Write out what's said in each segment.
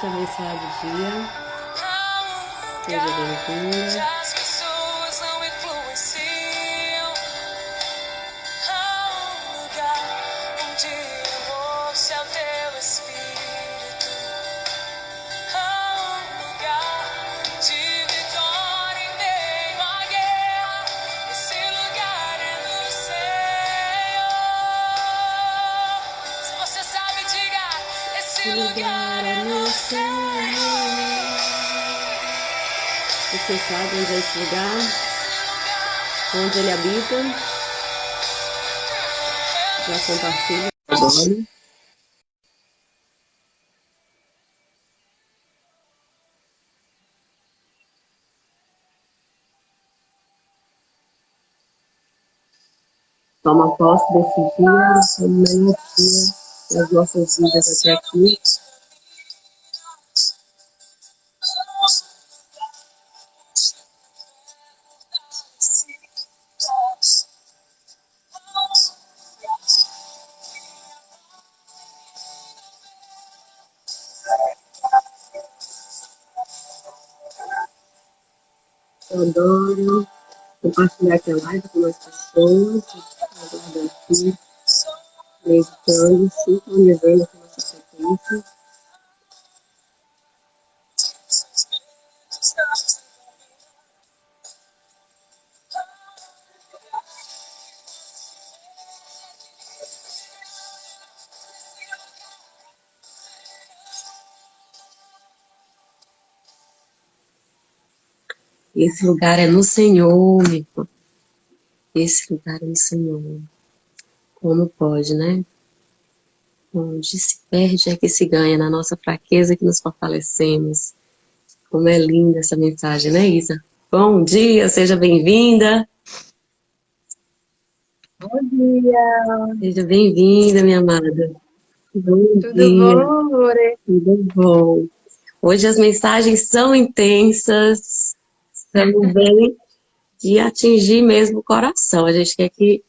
este abençoado dia. Seja bem-vinda. As pessoas não influenciam ao lugar onde eu ouço é o teu espírito, ao lugar de vitória em meio à guerra. Esse lugar é do Senhor. Se você sabe, diga: esse lugar é do Senhor. Você sabe onde é esse lugar? Onde ele habita? Já compartilha agora. Toma posse desse dia, o melhor dia das nossas vidas até aqui. Eu adoro compartilhar aqui a live com as pessoas, aguardando aqui, meditando, sincronizando com a nossa frequência. Esse lugar é no Senhor, meu irmão. Esse lugar é no Senhor. Como pode, né? Onde se perde é que se ganha, na nossa fraqueza que nos fortalecemos. Como é linda essa mensagem, né, Isa? Bom dia, seja bem-vinda. Bom dia, Seja bem-vinda, minha amada. Bom tudo dia, bom, Lore? tudo bom? Hoje as mensagens são intensas, estamos bem de atingir mesmo o coração. A gente quer que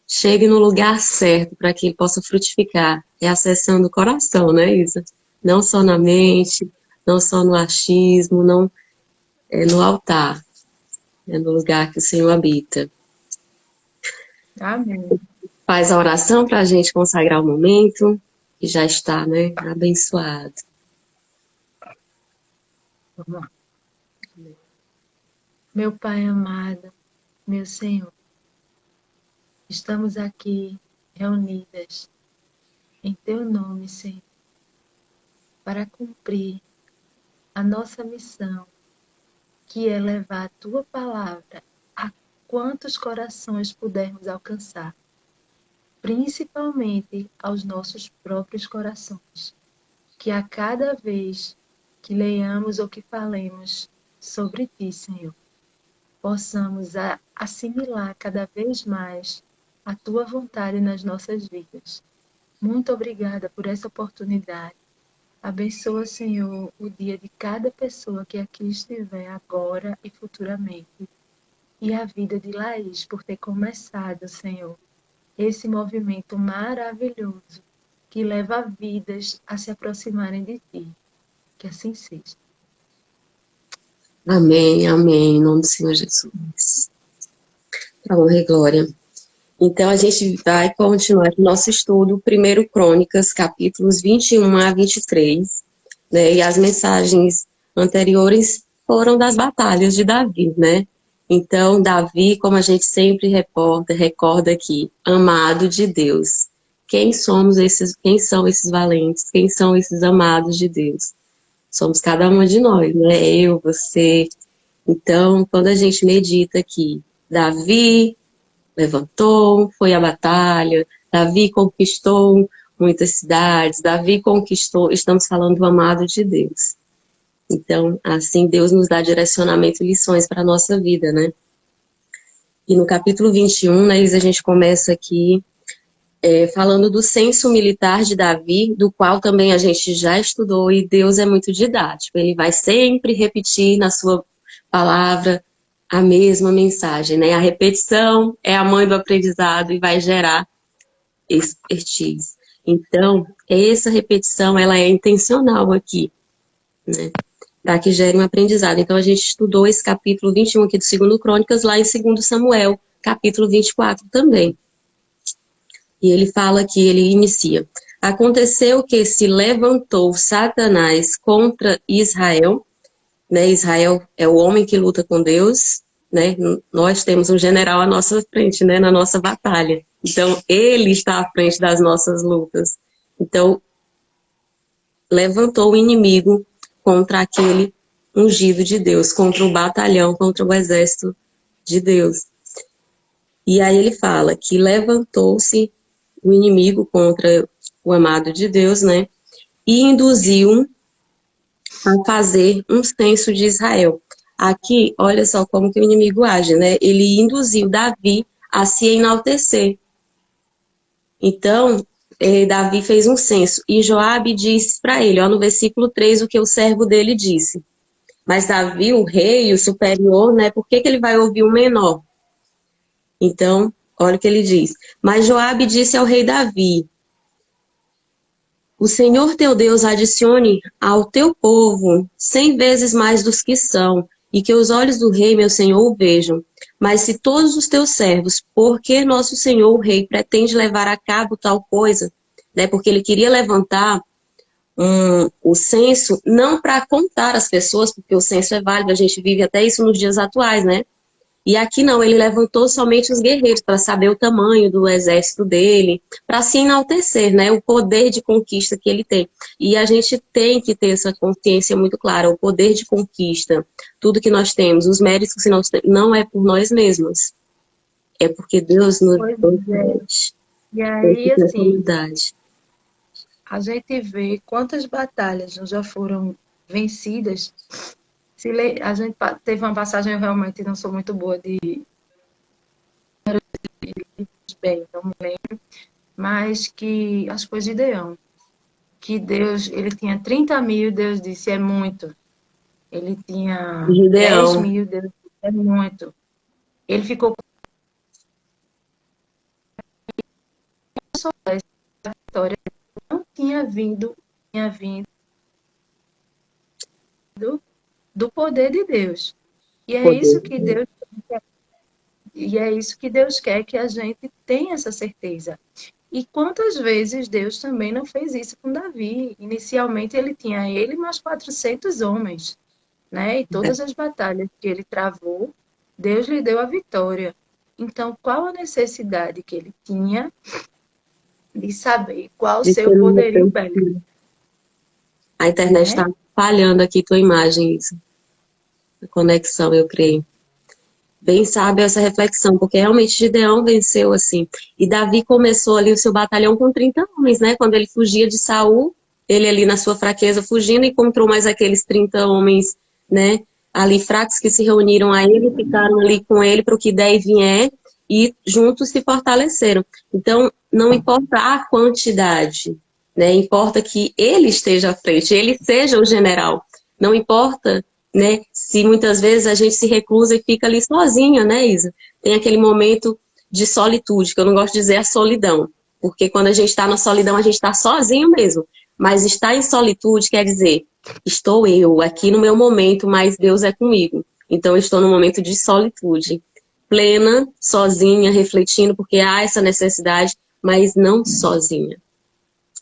chegue no lugar certo para que ele possa frutificar. É acessando o coração, né, Isa? Não só na mente, não só no achismo, não é no altar, é no lugar que o Senhor habita. Amém. Faz a oração para a gente consagrar o momento e já está, né, abençoado. Vamos lá. Meu Pai amado, meu Senhor, estamos aqui reunidas em Teu nome, Senhor, para cumprir a nossa missão, que é levar a Tua palavra a quantos corações pudermos alcançar, principalmente aos nossos próprios corações, que a cada vez que leiamos ou que falemos sobre Ti, Senhor, possamos assimilar cada vez mais a Tua vontade nas nossas vidas. Muito obrigada por essa oportunidade. Abençoa, Senhor, o dia de cada pessoa que aqui estiver agora e futuramente. E a vida de Laís por ter começado, Senhor, esse movimento maravilhoso que leva vidas a se aproximarem de Ti. Que assim seja. Amém, amém, em nome do Senhor Jesus. Para honra e glória. Então, a gente vai continuar o nosso estudo, 1 Crônicas, capítulos 21 a 23, né? E as mensagens anteriores foram das batalhas de Davi, né? Então, Davi, como a gente sempre recorda aqui, amado de Deus. Quem são esses valentes? Quem são esses amados de Deus? Somos cada uma de nós, né? Eu, você. Então, quando a gente medita aqui, Davi levantou, foi à batalha, Davi conquistou muitas cidades, Davi conquistou, estamos falando do amado de Deus. Então, assim, Deus nos dá direcionamento e lições para a nossa vida, né? E no capítulo 21, né, a gente começa aqui falando do censo militar de Davi, do qual também a gente já estudou, e Deus é muito didático, ele vai sempre repetir na sua palavra a mesma mensagem, né? A repetição é a mãe do aprendizado e vai gerar expertise. Então, essa repetição, ela é intencional aqui. né? Para que gere um aprendizado. Então, a gente estudou esse capítulo 21 aqui do 2 Crônicas, lá em 2 Samuel, capítulo 24 também. E ele fala que ele inicia. Aconteceu que se levantou Satanás contra Israel, né? Israel é o homem que luta com Deus, né? Nós temos um general à nossa frente, né? Na nossa batalha. Então, ele está à frente das nossas lutas. Então, levantou o inimigo contra aquele ungido de Deus, contra o batalhão, contra o exército de Deus. E aí ele fala que levantou-se o inimigo contra o amado de Deus, né? E induziu a fazer um censo de Israel. Aqui, olha só como que o inimigo age, né? Ele induziu Davi a se enaltecer. Então, Davi fez um censo. E Joabe disse para ele, ó, no versículo 3, o que o servo dele disse. Mas Davi, o rei, o superior, né? Por que ele vai ouvir o menor? Então, olha o que ele diz. Mas Joabe disse ao rei Davi, o Senhor teu Deus adicione ao teu povo 100 vezes mais dos que são, e que os olhos do rei, meu senhor, o vejam. Mas se todos os teus servos, porque nosso senhor, o rei, pretende levar a cabo tal coisa, né? Porque ele queria levantar o censo, não para contar as pessoas, porque o censo é válido, a gente vive até isso nos dias atuais, né? E aqui não, ele levantou somente os guerreiros para saber o tamanho do exército dele, para se enaltecer, né? O poder de conquista que ele tem. E a gente tem que ter essa consciência muito clara, o poder de conquista, tudo que nós temos, os méritos que nós temos, não é por nós mesmos, é porque Deus nos Pois é. concede E aí, essa assim, unidade. a gente vê quantas batalhas não já foram vencidas. A gente teve uma passagem, eu realmente não sou muito boa de bem, não me lembro, mas que acho que foi Gideão, que Deus, ele tinha 30 mil, Deus disse, é muito. Ele tinha 10 Gideão, mil, Deus disse, é muito. Ele ficou com essa vitória, não tinha vindo do poder de Deus. E é poder isso de que Deus. Deus E é isso que Deus quer, que a gente tenha essa certeza. E quantas vezes Deus também não fez isso com Davi? Inicialmente ele tinha ele mais 400 homens, né? E todas as batalhas que ele travou, Deus lhe deu a vitória. Então, qual a necessidade que ele tinha de saber qual o De seu ser uma poderio bélico, ofensiva. A internet né? está falhando aqui tua imagem, isso. A conexão, eu creio. Bem sábio essa reflexão, porque realmente Gideão venceu assim. E Davi começou ali o seu batalhão com 30 homens, né? Quando ele fugia de Saul, ele ali na sua fraqueza fugindo, encontrou mais aqueles 30 homens, né? Ali fracos que se reuniram a ele, ficaram ali com ele para o que der e vier, e juntos se fortaleceram. Então, não importa a quantidade, né? Importa que ele esteja à frente, ele seja o general. Não importa, né? Se muitas vezes a gente se reclusa e fica ali sozinha, né, Isa? Tem aquele momento de solitude, que eu não gosto de dizer a solidão, porque quando a gente está na solidão, a gente está sozinho mesmo. Mas estar em solitude quer dizer, estou eu aqui no meu momento, mas Deus é comigo. Então, eu estou no momento de solitude, plena, sozinha, refletindo, porque há essa necessidade, mas não sozinha.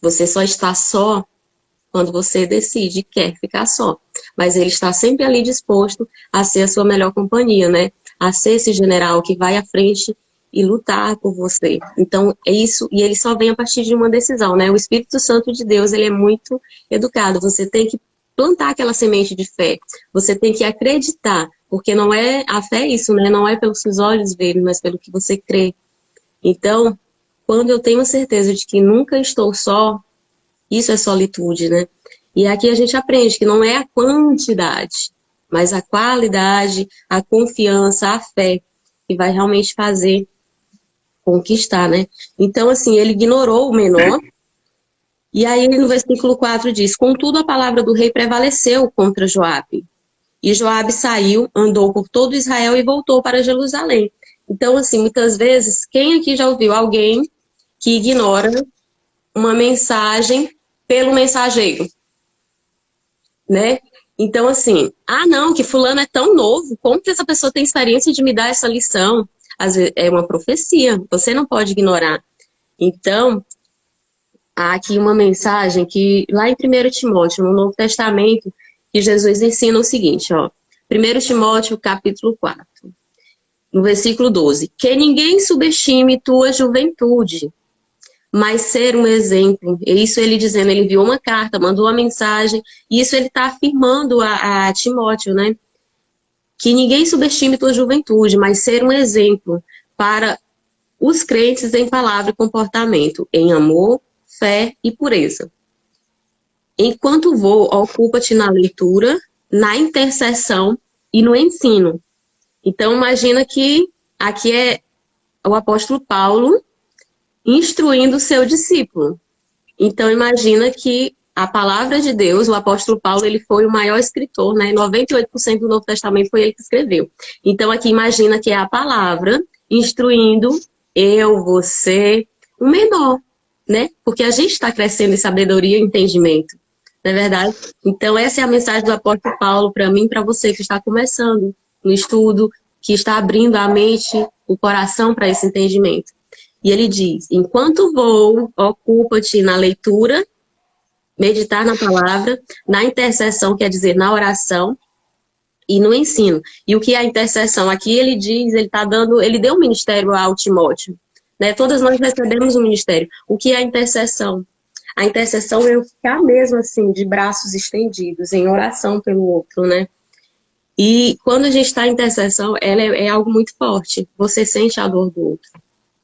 Você só está só quando você decide, quer ficar só. Mas ele está sempre ali disposto a ser a sua melhor companhia, né? A ser esse general que vai à frente e lutar por você. Então, é isso, e ele só vem a partir de uma decisão, né? O Espírito Santo de Deus, ele é muito educado. Você tem que plantar aquela semente de fé. Você tem que acreditar, porque não é, a fé é isso, né? Não é pelos seus olhos verem, mas pelo que você crê. Então, quando eu tenho certeza de que nunca estou só, isso é solitude, né? E aqui a gente aprende que não é a quantidade, mas a qualidade, a confiança, a fé, que vai realmente fazer conquistar, né? Então, assim, ele ignorou o menor, e aí no versículo 4 diz, contudo a palavra do rei prevaleceu contra Joabe. E Joabe saiu, andou por todo Israel e voltou para Jerusalém. Então, assim, muitas vezes, quem aqui já ouviu alguém que ignora uma mensagem pelo mensageiro? né? Então, assim, não, que fulano é tão novo, como que essa pessoa tem experiência de me dar essa lição? Às vezes, é uma profecia, você não pode ignorar. Então, há aqui uma mensagem que, lá em 1 Timóteo, no Novo Testamento, que Jesus ensina o seguinte, ó. 1 Timóteo, capítulo 4, no versículo 12. Que ninguém subestime tua juventude, mas ser um exemplo. E isso ele dizendo, ele enviou uma carta, mandou uma mensagem, e isso ele está afirmando a Timóteo, né? Que ninguém subestime tua juventude, mas ser um exemplo para os crentes em palavra e comportamento, em amor, fé e pureza. Enquanto vou, ocupa-te na leitura, na intercessão e no ensino. Então, imagina que aqui é o apóstolo Paulo instruindo o seu discípulo. Então, imagina que a palavra de Deus, o apóstolo Paulo, ele foi o maior escritor, né? 98% do Novo Testamento foi ele que escreveu. Então, aqui imagina que é a palavra instruindo eu, você, o menor, né? Porque a gente está crescendo em sabedoria e entendimento, não é verdade? Então, essa é a mensagem do apóstolo Paulo para mim, para você que está começando no estudo, que está abrindo a mente, o coração para esse entendimento. E ele diz, enquanto vou, ocupa-te na leitura, meditar na palavra, na intercessão, quer dizer, na oração, e no ensino. E o que é a intercessão? Aqui ele diz, ele deu um ministério ao Timóteo, né? Todas nós recebemos um ministério. O que é a intercessão? A intercessão é eu ficar mesmo assim, de braços estendidos, em oração pelo outro, né? E quando a gente está em intercessão, ela é algo muito forte. Você sente a dor do outro,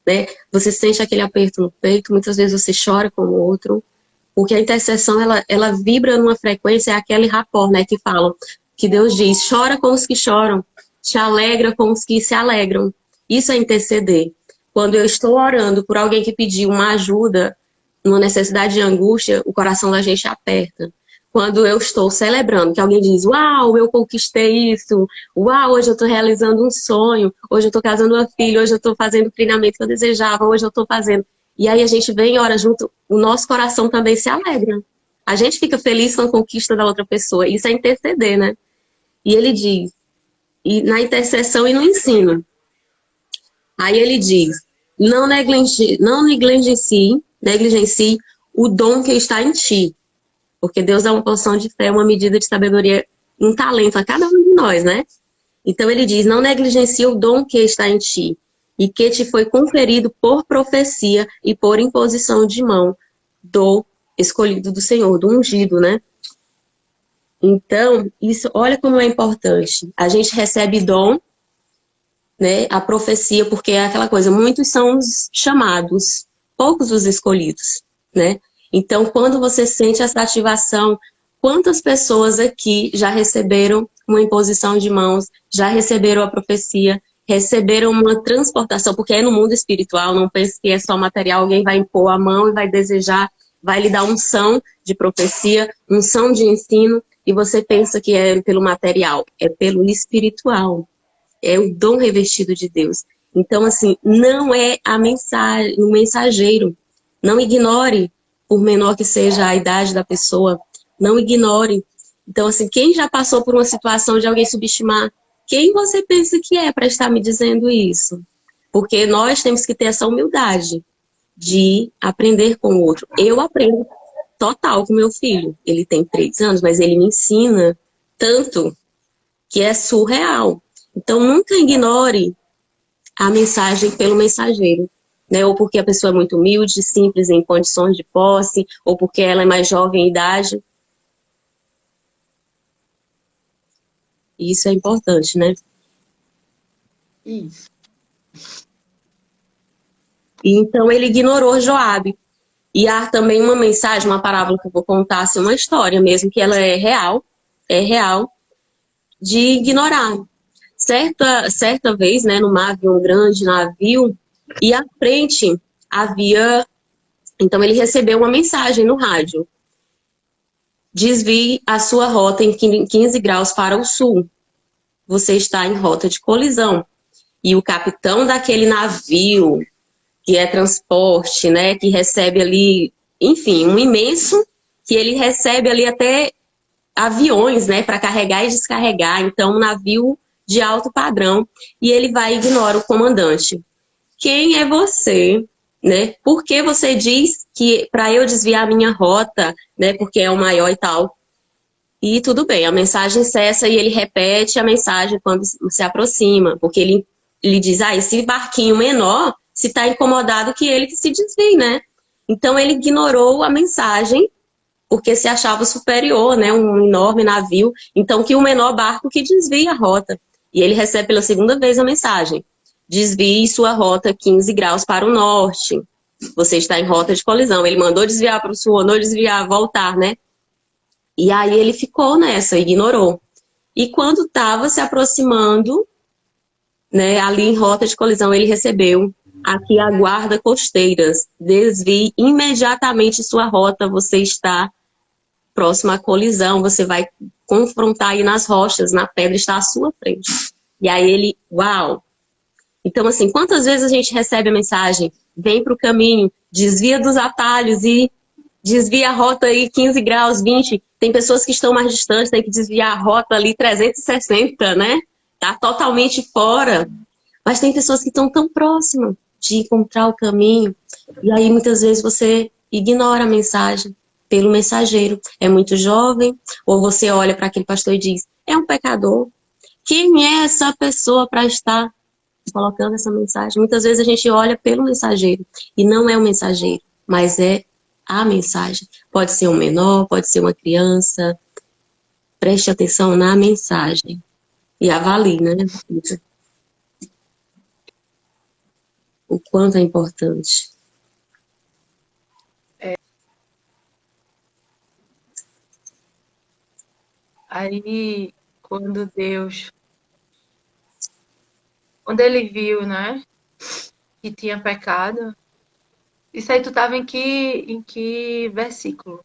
né? Você sente aquele aperto no peito, muitas vezes você chora com o outro, porque a intercessão, ela vibra numa frequência, é aquele rapport, né, que falam, que Deus diz, chora com os que choram, te alegra com os que se alegram. Isso é interceder. Quando eu estou orando por alguém que pediu uma ajuda, numa necessidade de angústia, o coração da gente aperta. Quando eu estou celebrando, que alguém diz, uau, eu conquistei isso, uau, hoje eu estou realizando um sonho, hoje eu estou casando uma filha, hoje eu estou fazendo o treinamento que eu desejava, hoje eu estou fazendo. E aí a gente vem e ora junto, o nosso coração também se alegra. A gente fica feliz com a conquista da outra pessoa. Isso é interceder, né? E ele diz, e na intercessão e no ensino. Aí ele diz, não negligencie o dom que está em ti. Porque Deus dá uma porção de fé, uma medida de sabedoria, um talento a cada um de nós, né? Então ele diz, não negligencie o dom que está em ti, e que te foi conferido por profecia e por imposição de mão do escolhido do Senhor, do ungido, né? Então, isso, olha como é importante. A gente recebe dom, né? A profecia, porque é aquela coisa, muitos são os chamados, poucos os escolhidos, né? Então, quando você sente essa ativação, quantas pessoas aqui já receberam uma imposição de mãos, já receberam a profecia, receberam uma transportação, porque é no mundo espiritual, não pense que é só material, alguém vai impor a mão e vai desejar, vai lhe dar unção de profecia, unção de ensino, e você pensa que é pelo material, é pelo espiritual, é o dom revestido de Deus. Então, assim, não é a mensagem, o mensageiro, não ignore, por menor que seja a idade da pessoa, não ignore. Então, assim, quem já passou por uma situação de alguém subestimar, quem você pensa que é para estar me dizendo isso? Porque nós temos que ter essa humildade de aprender com o outro. Eu aprendo total com meu filho. Ele tem 3 anos, mas ele me ensina tanto que é surreal. Então, nunca ignore a mensagem pelo mensageiro, né? Ou porque a pessoa é muito humilde, simples, em condições de posse, ou porque ela é mais jovem em idade. Isso é importante, né? Isso. E então ele ignorou Joabe. E há também uma mensagem, uma parábola que eu vou contar, assim, uma história mesmo, que ela é real, de ignorar. Certa vez, né, no mar havia um grande navio, e à frente havia... Então ele recebeu uma mensagem no rádio. Desvie a sua rota em 15 graus para o sul. Você está em rota de colisão. E o capitão daquele navio, que é transporte, né, que recebe ali, enfim, um imenso, que ele recebe ali até aviões, né, para carregar e descarregar, então um navio de alto padrão, e ele vai e ignora o comandante. Quem é você, né? Por que você diz que para eu desviar a minha rota, né, porque é o maior e tal? E tudo bem, a mensagem cessa e ele repete a mensagem quando se aproxima, porque ele diz, esse barquinho menor, se está incomodado que ele que se desvie, né? Então ele ignorou a mensagem porque se achava superior, né, um enorme navio, então que o menor barco que desvia a rota. E ele recebe pela segunda vez a mensagem: desvie sua rota 15 graus para o norte. Você está em rota de colisão. Ele mandou desviar para o sul, mandou desviar, voltar, né? E aí ele ficou nessa, ignorou. E quando estava se aproximando, né, ali em rota de colisão, ele recebeu: aqui aguarda costeiras, desvie imediatamente sua rota, você está próximo à colisão, você vai confrontar aí nas rochas, na pedra está à sua frente. E aí ele, uau! Então, assim, quantas vezes a gente recebe a mensagem, vem para o caminho, desvia dos atalhos e desvia a rota aí 15 graus, 20. Tem pessoas que estão mais distantes, tem que desviar a rota ali 360, né? Tá totalmente fora. Mas tem pessoas que estão tão próximas de encontrar o caminho. E aí, muitas vezes, você ignora a mensagem pelo mensageiro. É muito jovem, ou você olha para aquele pastor e diz, é um pecador. Quem é essa pessoa para estar colocando essa mensagem? Muitas vezes a gente olha pelo mensageiro, e não é o mensageiro, mas é a mensagem. Pode ser um menor, pode ser uma criança. Preste atenção na mensagem. E avalie, né? O quanto é importante. Aí, quando ele viu, né, que tinha pecado, isso aí tu estava em que versículo?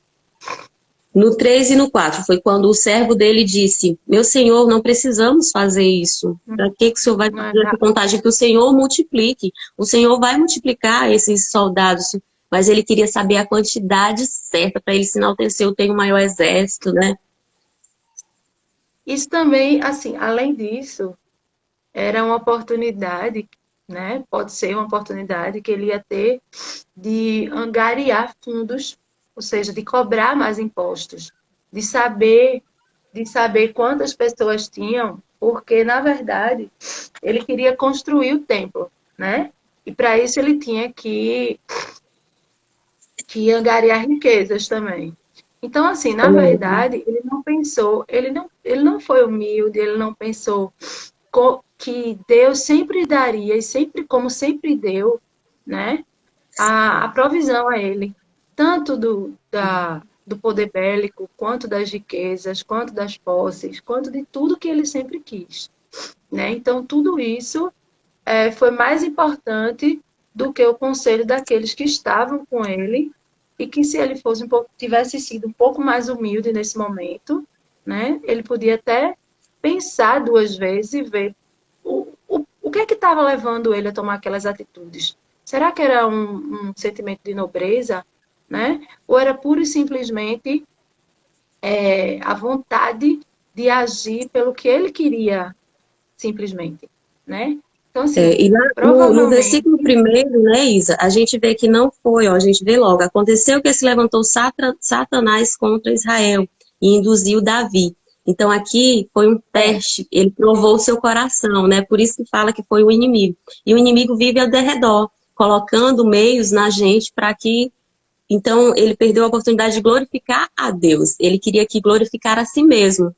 No 3 e no 4 foi quando o servo dele disse, meu senhor, não precisamos fazer isso. Para que o senhor vai fazer essa contagem? Que o senhor multiplique. O senhor vai multiplicar esses soldados. Mas ele queria saber a quantidade certa para ele se enaltecer. Eu tenho o maior exército, né? Isso também, assim, além disso, era uma oportunidade, né? Pode ser uma oportunidade que ele ia ter de angariar fundos, ou seja, de cobrar mais impostos, de saber, de saber quantas pessoas tinham, porque na verdade ele queria construir o templo, né? E para isso ele tinha que angariar riquezas também. Então, assim, na verdade, ele não pensou, ele não foi humilde, ele não pensou que Deus sempre daria e sempre, como sempre deu, né, a provisão a ele, tanto do poder bélico, quanto das riquezas, quanto das posses, quanto de tudo que ele sempre quis, né? Então, tudo isso foi mais importante do que o conselho daqueles que estavam com ele e que se ele fosse tivesse sido um pouco mais humilde nesse momento, né, ele podia até pensar duas vezes e ver o que é que estava levando ele a tomar aquelas atitudes. Será que era um sentimento de nobreza, né? Ou era pura e simplesmente a vontade de agir pelo que ele queria, simplesmente, né? Então, assim, E no provavelmente... versículo 1º, né, Isa, a gente vê que não foi, ó, a gente vê logo, aconteceu que se levantou Satanás contra Israel e induziu Davi. Então aqui foi um teste, ele provou o seu coração, né, por isso que fala que foi o inimigo. E o inimigo vive ao derredor, colocando meios na gente para que... Então ele perdeu a oportunidade de glorificar a Deus, ele queria que glorificar a si mesmo,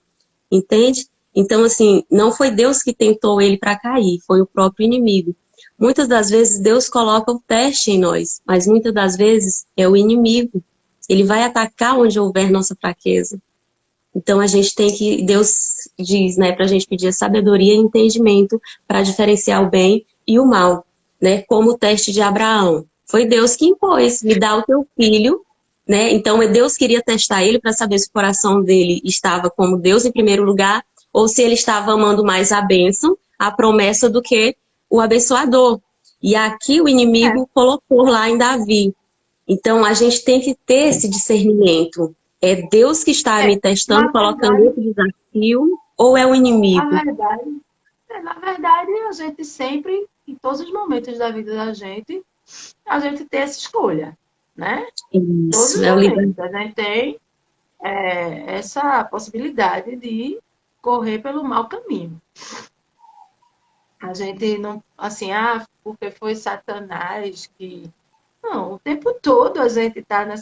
entende? Então, assim, não foi Deus que tentou ele para cair, foi o próprio inimigo. Muitas das vezes Deus coloca o teste em nós, mas muitas das vezes é o inimigo. Ele vai atacar onde houver nossa fraqueza. Então a gente tem que, Deus diz, né, para a gente pedir sabedoria e entendimento para diferenciar o bem e o mal, né? Como o teste de Abraão. Foi Deus que impôs, me dá o teu filho, né? Então Deus queria testar ele para saber se o coração dele estava como Deus em primeiro lugar ou se ele estava amando mais a bênção, a promessa, do que o abençoador. E aqui o inimigo colocou lá em Davi. Então a gente tem que ter esse discernimento. É Deus que está me testando, Na colocando verdade, outro desafio, ou é o na inimigo? verdade, na verdade, a gente sempre, em todos os momentos da vida da gente, a gente tem essa escolha, né? Todos Isso, os é o livre. momentos. A gente tem essa possibilidade de correr pelo mau caminho. A gente não, assim, porque foi Satanás que. Não, o tempo todo a gente está